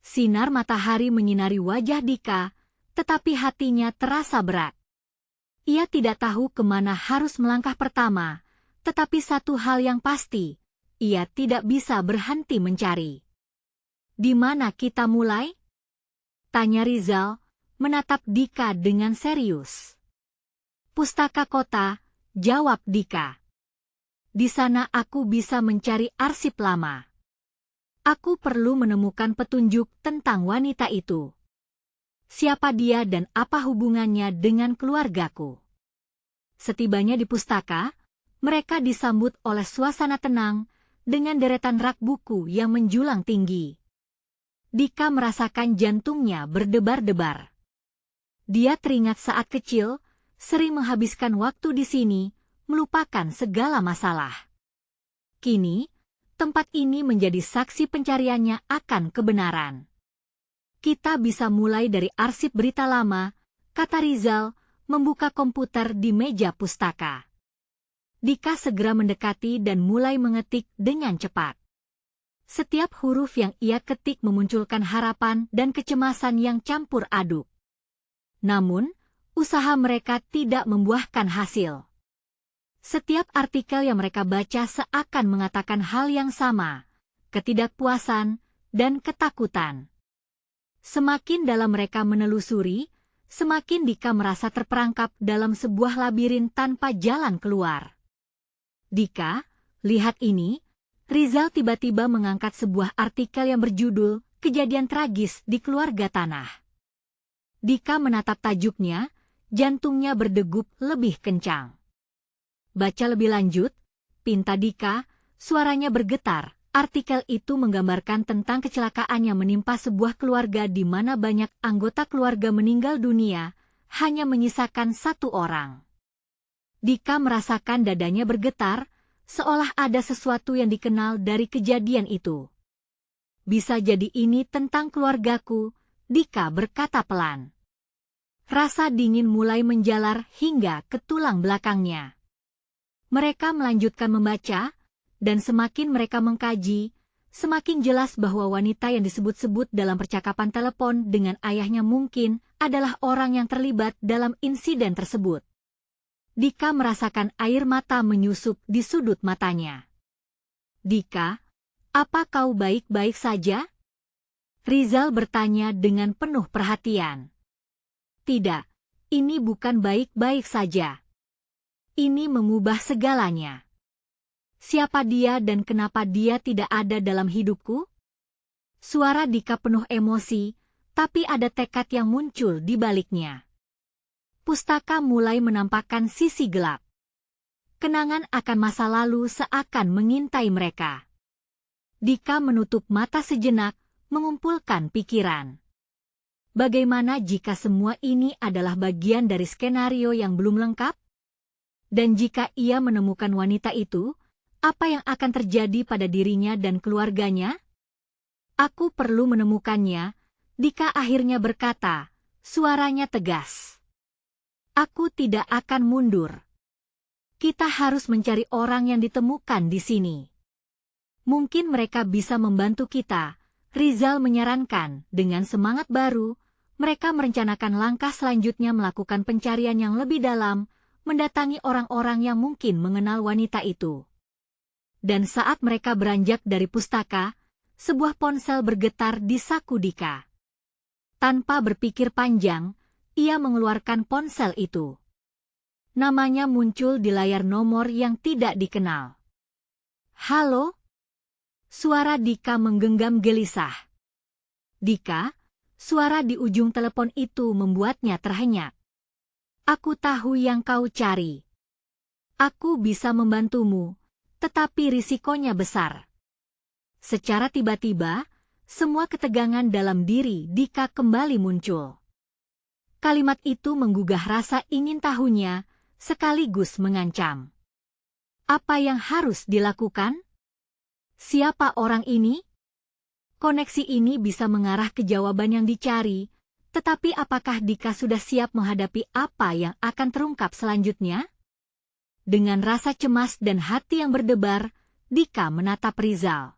Sinar matahari menyinari wajah Dika, tetapi hatinya terasa berat. Ia tidak tahu kemana harus melangkah pertama, tetapi satu hal yang pasti, ia tidak bisa berhenti mencari. Di mana kita mulai? Tanya Rizal, menatap Dika dengan serius. Pustaka kota, jawab Dika. Di sana aku bisa mencari arsip lama. Aku perlu menemukan petunjuk tentang wanita itu. Siapa dia dan apa hubungannya dengan keluargaku? Setibanya di pustaka, mereka disambut oleh suasana tenang dengan deretan rak buku yang menjulang tinggi. Dika merasakan jantungnya berdebar-debar. Dia teringat saat kecil, sering menghabiskan waktu di sini, melupakan segala masalah. Kini, tempat ini menjadi saksi pencariannya akan kebenaran. Kita bisa mulai dari arsip berita lama, kata Rizal, membuka komputer di meja pustaka. Dika segera mendekati dan mulai mengetik dengan cepat. Setiap huruf yang ia ketik memunculkan harapan dan kecemasan yang campur aduk. Namun, usaha mereka tidak membuahkan hasil. Setiap artikel yang mereka baca seakan mengatakan hal yang sama, ketidakpuasan dan ketakutan. Semakin dalam mereka menelusuri, semakin Dika merasa terperangkap dalam sebuah labirin tanpa jalan keluar. Dika, lihat ini, Rizal tiba-tiba mengangkat sebuah artikel yang berjudul Kejadian Tragis di Keluarga Tanah. Dika menatap tajuknya, jantungnya berdegup lebih kencang. Baca lebih lanjut, pinta Dika, suaranya bergetar. Artikel itu menggambarkan tentang kecelakaan yang menimpa sebuah keluarga di mana banyak anggota keluarga meninggal dunia, hanya menyisakan satu orang. Dika merasakan dadanya bergetar, seolah ada sesuatu yang dikenal dari kejadian itu. Bisa jadi ini tentang keluargaku, Dika berkata pelan. Rasa dingin mulai menjalar hingga ke tulang belakangnya. Mereka melanjutkan membaca, dan semakin mereka mengkaji, semakin jelas bahwa wanita yang disebut-sebut dalam percakapan telepon dengan ayahnya mungkin adalah orang yang terlibat dalam insiden tersebut. Dika merasakan air mata menyusup di sudut matanya. Dika, apa kau baik-baik saja? Rizal bertanya dengan penuh perhatian. Tidak, ini bukan baik-baik saja. Ini mengubah segalanya. Siapa dia dan kenapa dia tidak ada dalam hidupku? Suara Dika penuh emosi, tapi ada tekad yang muncul di baliknya. Pustaka mulai menampakkan sisi gelap. Kenangan akan masa lalu seakan mengintai mereka. Dika menutup mata sejenak, mengumpulkan pikiran. Bagaimana jika semua ini adalah bagian dari skenario yang belum lengkap? Dan jika ia menemukan wanita itu, apa yang akan terjadi pada dirinya dan keluarganya? Aku perlu menemukannya, Dika akhirnya berkata, suaranya tegas. Aku tidak akan mundur. Kita harus mencari orang yang ditemukan di sini. Mungkin mereka bisa membantu kita, Rizal menyarankan. Dengan semangat baru, mereka merencanakan langkah selanjutnya melakukan pencarian yang lebih dalam, mendatangi orang-orang yang mungkin mengenal wanita itu. Dan saat mereka beranjak dari pustaka, sebuah ponsel bergetar di saku Dika. Tanpa berpikir panjang, ia mengeluarkan ponsel itu. Namanya muncul di layar nomor yang tidak dikenal. Halo? Suara Dika menggenggam gelisah. Dika, suara di ujung telepon itu membuatnya terhenyak. Aku tahu yang kau cari. Aku bisa membantumu, tetapi risikonya besar. Secara tiba-tiba, semua ketegangan dalam diri Dika kembali muncul. Kalimat itu menggugah rasa ingin tahunya, sekaligus mengancam. Apa yang harus dilakukan? Siapa orang ini? Koneksi ini bisa mengarah ke jawaban yang dicari, tetapi apakah Dika sudah siap menghadapi apa yang akan terungkap selanjutnya? Dengan rasa cemas dan hati yang berdebar, Dika menatap Rizal.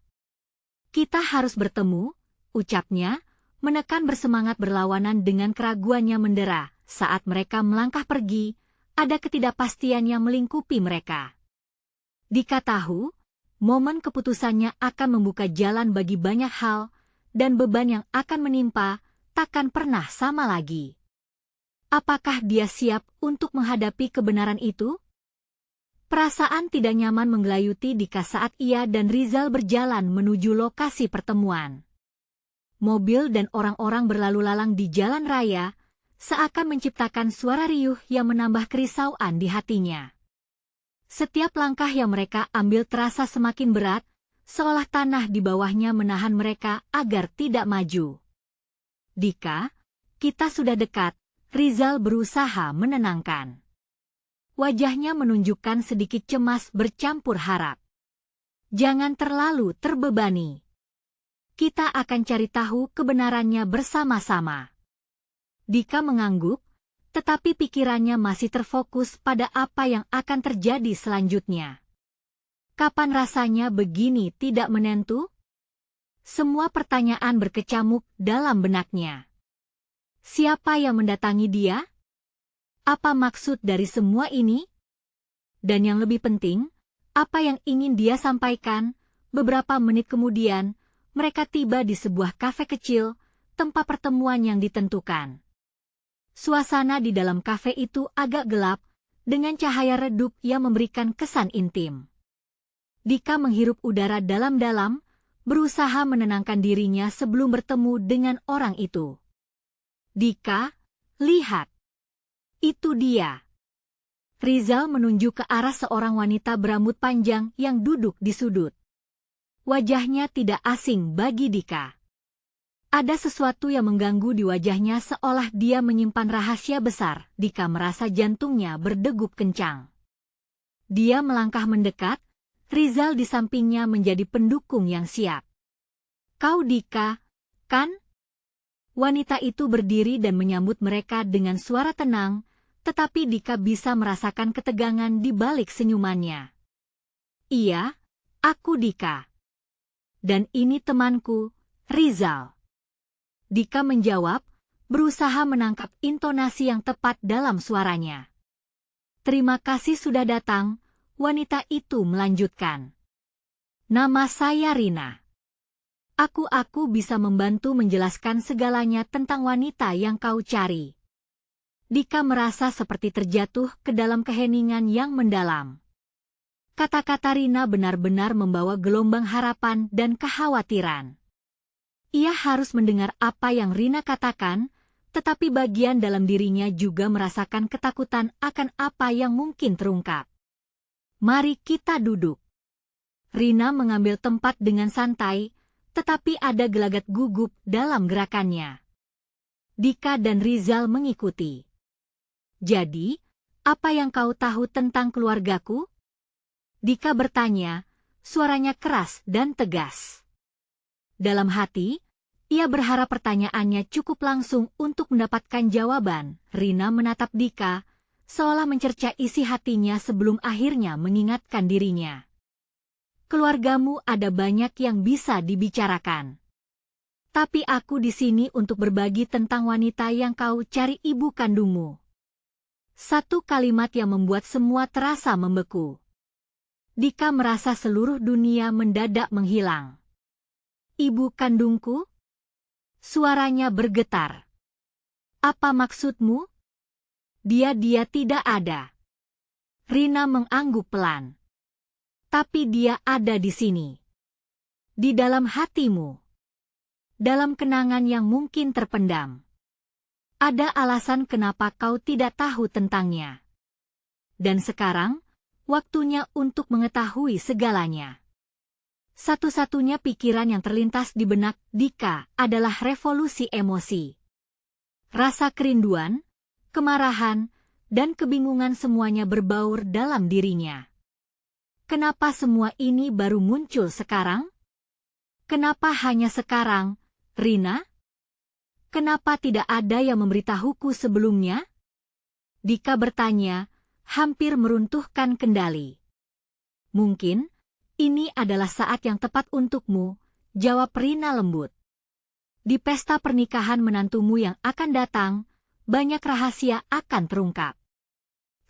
Kita harus bertemu, ucapnya, menekan bersemangat berlawanan dengan keraguannya mendera. Saat mereka melangkah pergi, ada ketidakpastian yang melingkupi mereka. Dika tahu, momen keputusannya akan membuka jalan bagi banyak hal, dan beban yang akan menimpa takkan pernah sama lagi. Apakah dia siap untuk menghadapi kebenaran itu? Perasaan tidak nyaman menggelayuti Dika saat ia dan Rizal berjalan menuju lokasi pertemuan. Mobil dan orang-orang berlalu lalang di jalan raya, seakan menciptakan suara riuh yang menambah kerisauan di hatinya. Setiap langkah yang mereka ambil terasa semakin berat, seolah tanah di bawahnya menahan mereka agar tidak maju. Dika, kita sudah dekat, Rizal berusaha menenangkan. Wajahnya menunjukkan sedikit cemas bercampur harap. Jangan terlalu terbebani. Kita akan cari tahu kebenarannya bersama-sama. Dika mengangguk, tetapi pikirannya masih terfokus pada apa yang akan terjadi selanjutnya. Kapan rasanya begini tidak menentu? Semua pertanyaan berkecamuk dalam benaknya. Siapa yang mendatangi dia? Apa maksud dari semua ini? Dan yang lebih penting, apa yang ingin dia sampaikan? Beberapa menit kemudian, mereka tiba di sebuah kafe kecil, tempat pertemuan yang ditentukan. Suasana di dalam kafe itu agak gelap, dengan cahaya redup yang memberikan kesan intim. Dika menghirup udara dalam-dalam, berusaha menenangkan dirinya sebelum bertemu dengan orang itu. Dika, lihat. Itu dia. Rizal menunjuk ke arah seorang wanita berambut panjang yang duduk di sudut. Wajahnya tidak asing bagi Dika. Ada sesuatu yang mengganggu di wajahnya seolah dia menyimpan rahasia besar. Dika merasa jantungnya berdegup kencang. Dia melangkah mendekat, Rizal di sampingnya menjadi pendukung yang siap. Kau Dika, kan? Wanita itu berdiri dan menyambut mereka dengan suara tenang, tetapi Dika bisa merasakan ketegangan di balik senyumannya. Iya, aku Dika. Dan ini temanku, Rizal. Dika menjawab, berusaha menangkap intonasi yang tepat dalam suaranya. Terima kasih sudah datang, wanita itu melanjutkan. Nama saya Rina. Aku bisa membantu menjelaskan segalanya tentang wanita yang kau cari. Dika merasa seperti terjatuh ke dalam keheningan yang mendalam. Kata-kata Rina benar-benar membawa gelombang harapan dan kekhawatiran. Ia harus mendengar apa yang Rina katakan, tetapi bagian dalam dirinya juga merasakan ketakutan akan apa yang mungkin terungkap. Mari kita duduk. Rina mengambil tempat dengan santai, tetapi ada gelagat gugup dalam gerakannya. Dika dan Rizal mengikuti. Jadi, apa yang kau tahu tentang keluargaku? Dika bertanya, suaranya keras dan tegas. Dalam hati, ia berharap pertanyaannya cukup langsung untuk mendapatkan jawaban. Rina menatap Dika, seolah mencerca isi hatinya sebelum akhirnya mengingatkan dirinya. Keluargamu ada banyak yang bisa dibicarakan. Tapi aku di sini untuk berbagi tentang wanita yang kau cari, ibu kandungmu. Satu kalimat yang membuat semua terasa membeku. Dika merasa seluruh dunia mendadak menghilang. Ibu kandungku? Suaranya bergetar. Apa maksudmu? Dia tidak ada. Rina mengangguk pelan. Tapi dia ada di sini. Di dalam hatimu. Dalam kenangan yang mungkin terpendam. Ada alasan kenapa kau tidak tahu tentangnya. Dan sekarang, waktunya untuk mengetahui segalanya. Satu-satunya pikiran yang terlintas di benak Dika adalah revolusi emosi. Rasa kerinduan, kemarahan, dan kebingungan semuanya berbaur dalam dirinya. Kenapa semua ini baru muncul sekarang? Kenapa hanya sekarang, Rina? Kenapa tidak ada yang memberitahuku sebelumnya? Dika bertanya, hampir meruntuhkan kendali. Mungkin, ini adalah saat yang tepat untukmu, jawab Rina lembut. Di pesta pernikahan menantumu yang akan datang, banyak rahasia akan terungkap.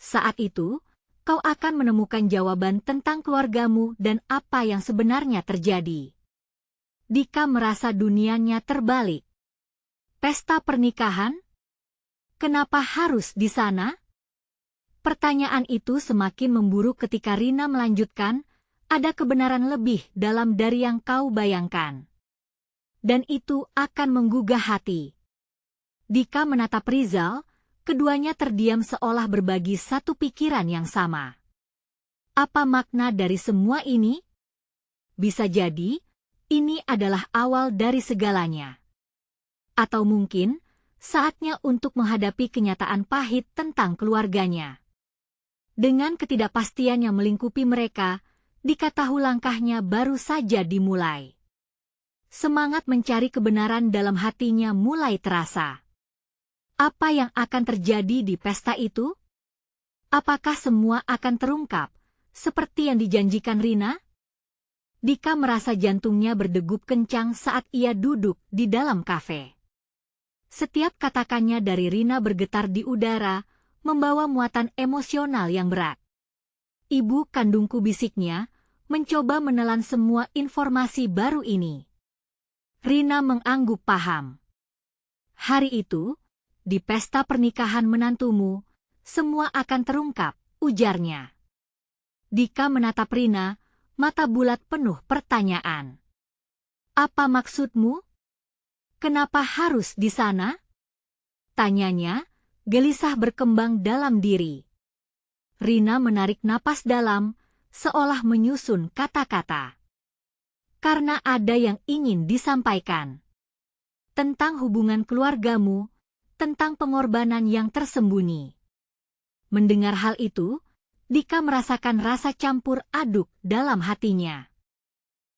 Saat itu, kau akan menemukan jawaban tentang keluargamu dan apa yang sebenarnya terjadi. Dika merasa dunianya terbalik. Pesta pernikahan? Kenapa harus di sana? Pertanyaan itu semakin memburuk ketika Rina melanjutkan, ada kebenaran lebih dalam dari yang kau bayangkan. Dan itu akan menggugah hati. Dika menatap Rizal, keduanya terdiam seolah berbagi satu pikiran yang sama. Apa makna dari semua ini? Bisa jadi, ini adalah awal dari segalanya. Atau mungkin, saatnya untuk menghadapi kenyataan pahit tentang keluarganya. Dengan ketidakpastian yang melingkupi mereka, Dika tahu langkahnya baru saja dimulai. Semangat mencari kebenaran dalam hatinya mulai terasa. Apa yang akan terjadi di pesta itu? Apakah semua akan terungkap, seperti yang dijanjikan Rina? Dika merasa jantungnya berdegup kencang saat ia duduk di dalam kafe. Setiap katakannya dari Rina bergetar di udara, membawa muatan emosional yang berat. Ibu kandungku, bisiknya, mencoba menelan semua informasi baru ini. Rina mengangguk paham. Hari itu, di pesta pernikahan menantumu, semua akan terungkap, ujarnya. Dika menatap Rina, mata bulat penuh pertanyaan. Apa maksudmu? Kenapa harus di sana? Tanyanya, gelisah berkembang dalam diri. Rina menarik napas dalam, seolah menyusun kata-kata. Karena ada yang ingin disampaikan. Tentang hubungan keluargamu, tentang pengorbanan yang tersembunyi. Mendengar hal itu, Dika merasakan rasa campur aduk dalam hatinya.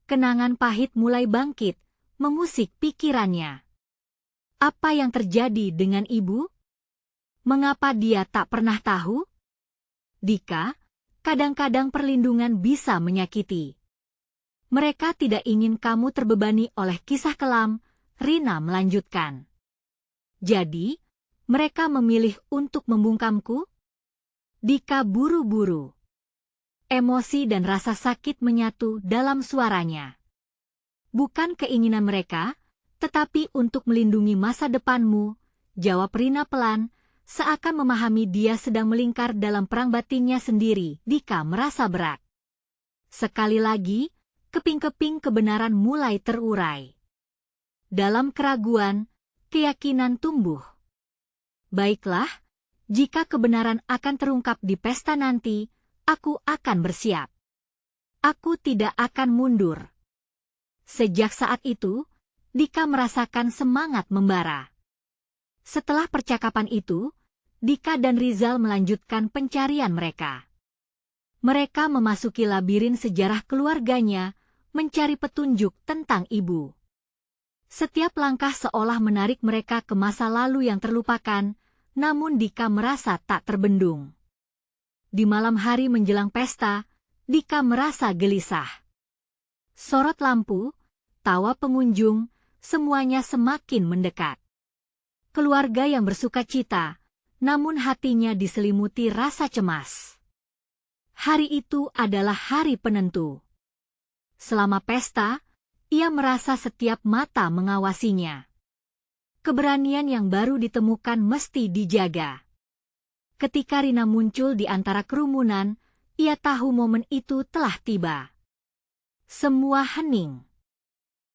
Kenangan pahit mulai bangkit, mengusik pikirannya. Apa yang terjadi dengan ibu? Mengapa dia tak pernah tahu? Dika, kadang-kadang perlindungan bisa menyakiti. Mereka tidak ingin kamu terbebani oleh kisah kelam, Rina melanjutkan. Jadi, mereka memilih untuk membungkamku? Dika buru-buru. Emosi dan rasa sakit menyatu dalam suaranya. Bukan keinginan mereka, tetapi untuk melindungi masa depanmu, jawab Rina pelan, seakan memahami dia sedang melingkar dalam perang batinnya sendiri. Dika merasa berat. Sekali lagi, keping-keping kebenaran mulai terurai. Dalam keraguan, keyakinan tumbuh. Baiklah, jika kebenaran akan terungkap di pesta nanti, aku akan bersiap. Aku tidak akan mundur. Sejak saat itu, Dika merasakan semangat membara. Setelah percakapan itu, Dika dan Rizal melanjutkan pencarian mereka. Mereka memasuki labirin sejarah keluarganya, mencari petunjuk tentang ibu. Setiap langkah seolah menarik mereka ke masa lalu yang terlupakan, namun Dika merasa tak terbendung. Di malam hari menjelang pesta, Dika merasa gelisah. Sorot lampu, tawa pengunjung, semuanya semakin mendekat. Keluarga yang bersuka cita, namun hatinya diselimuti rasa cemas. Hari itu adalah hari penentu. Selama pesta, ia merasa setiap mata mengawasinya. Keberanian yang baru ditemukan mesti dijaga. Ketika Rina muncul di antara kerumunan, ia tahu momen itu telah tiba. Semua hening.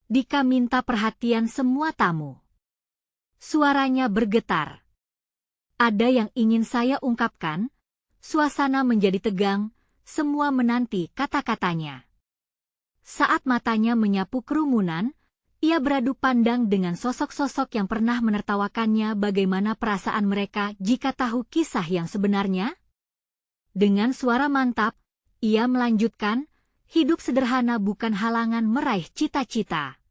Dika minta perhatian semua tamu. Suaranya bergetar. Ada yang ingin saya ungkapkan? Suasana menjadi tegang, semua menanti kata-katanya. Saat matanya menyapu kerumunan, ia beradu pandang dengan sosok-sosok yang pernah menertawakannya. Bagaimana perasaan mereka jika tahu kisah yang sebenarnya? Dengan suara mantap, ia melanjutkan, hidup sederhana bukan halangan meraih cita-cita.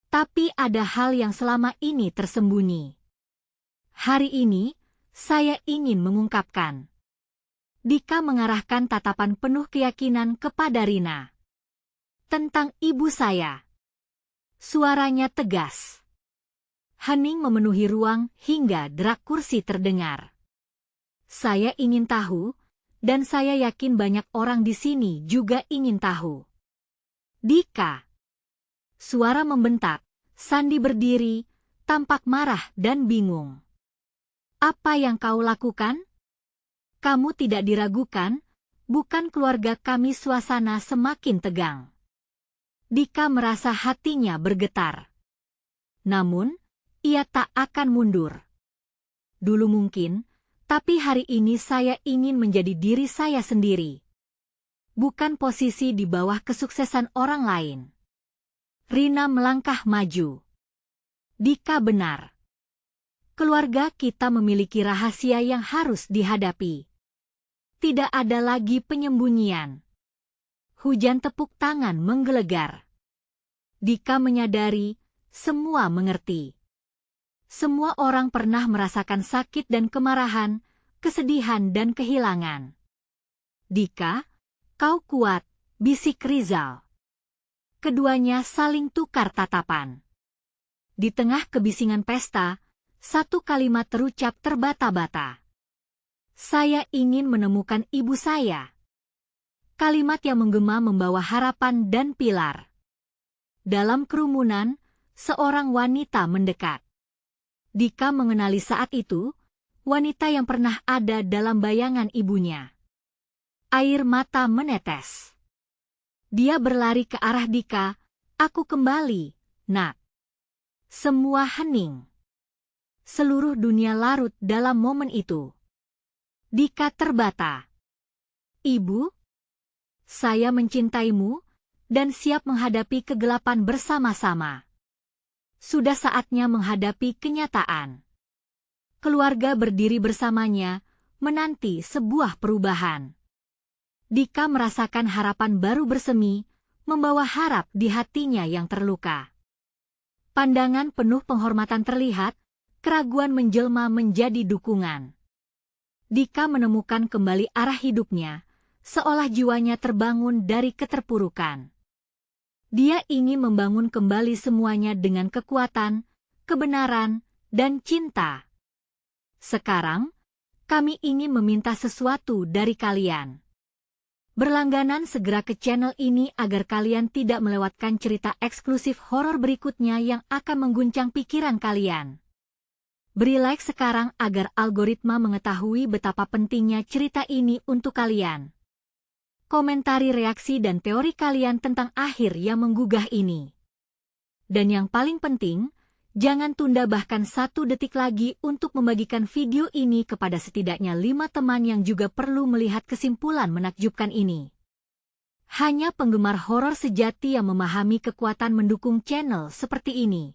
Tapi ada hal yang selama ini tersembunyi. Hari ini, saya ingin mengungkapkan. Dika mengarahkan tatapan penuh keyakinan kepada Rina. Tentang ibu saya. Suaranya tegas. Hening memenuhi ruang hingga derak kursi terdengar. Saya ingin tahu, dan saya yakin banyak orang di sini juga ingin tahu. Dika. Suara membentak. Sandi berdiri, tampak marah dan bingung. Apa yang kau lakukan? Kamu tidak diragukan, bukan keluarga kami. Suasana semakin tegang. Dika merasa hatinya bergetar. Namun, ia tak akan mundur. Dulu mungkin, tapi hari ini saya ingin menjadi diri saya sendiri. Bukan posisi di bawah kesuksesan orang lain. Rina melangkah maju. Dika benar. Keluarga kita memiliki rahasia yang harus dihadapi. Tidak ada lagi penyembunyian. Hujan tepuk tangan menggelegar. Dika menyadari, semua mengerti. Semua orang pernah merasakan sakit dan kemarahan, kesedihan dan kehilangan. Dika, kau kuat, bisik Rizal. Keduanya saling tukar tatapan. Di tengah kebisingan pesta, satu kalimat terucap terbata-bata. Saya ingin menemukan ibu saya. Kalimat yang menggema membawa harapan dan pilar. Dalam kerumunan, seorang wanita mendekat. Dika mengenali saat itu, wanita yang pernah ada dalam bayangan ibunya. Air mata menetes. Dia berlari ke arah Dika. Aku kembali, nak. Semua hening. Seluruh dunia larut dalam momen itu. Dika terbata. Ibu, saya mencintaimu dan siap menghadapi kegelapan bersama-sama. Sudah saatnya menghadapi kenyataan. Keluarga berdiri bersamanya, menanti sebuah perubahan. Dika merasakan harapan baru bersemi, membawa harap di hatinya yang terluka. Pandangan penuh penghormatan terlihat, keraguan menjelma menjadi dukungan. Dika menemukan kembali arah hidupnya, seolah jiwanya terbangun dari keterpurukan. Dia ingin membangun kembali semuanya dengan kekuatan, kebenaran, dan cinta. Sekarang, kami ingin meminta sesuatu dari kalian. Berlangganan segera ke channel ini agar kalian tidak melewatkan cerita eksklusif horor berikutnya yang akan mengguncang pikiran kalian. Beri like sekarang agar algoritma mengetahui betapa pentingnya cerita ini untuk kalian. Komentari reaksi dan teori kalian tentang akhir yang menggugah ini. Dan yang paling penting, jangan tunda bahkan 1 detik lagi untuk membagikan video ini kepada setidaknya 5 teman yang juga perlu melihat kesimpulan menakjubkan ini. Hanya penggemar horor sejati yang memahami kekuatan mendukung channel seperti ini.